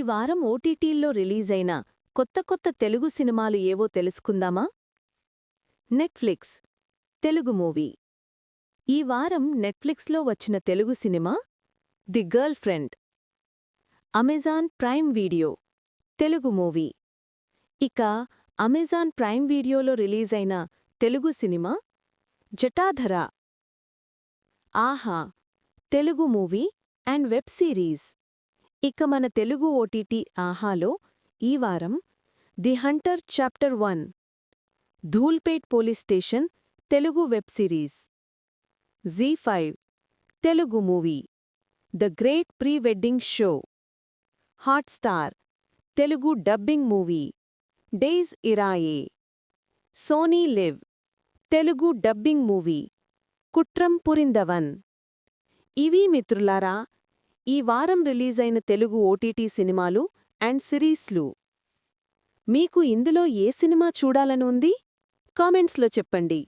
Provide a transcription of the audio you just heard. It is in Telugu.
వారం ఓటీటీల్లో రిలీజైన కొత్త తెలుగు సినిమాలు ఏవో తెలుసుకుందామా? Netflix Telugu movie. ఈ వారం నెట్ఫ్లిక్స్లో వచ్చిన తెలుగు సినిమా the girlfriend. Amazon Prime Video Telugu movie. ఇక అమెజాన్ ప్రైమ్ వీడియోలో రిలీజైన తెలుగు సినిమా Jatadhara. Aha Telugu movie and web series. ఇక మన తెలుగు ఓటీటీ ఆహాలో ఈ వారం the hunter chapter 1, Dhoolpet police station Telugu web series, Zee5 Telugu movie, the great pre wedding show, Hotstar Telugu dubbing movie, days ఇరాయే, Sony LIV Telugu dubbing movie, Kuttram Purindhavan. ఇవీ మిత్రులారా ఈ వారం రిలీజైన తెలుగు ఓటీటీ సినిమాలు అండ్ సిరీస్లు. మీకు ఇందులో ఏ సినిమా చూడాలని ఉంది? కామెంట్స్లో చెప్పండి.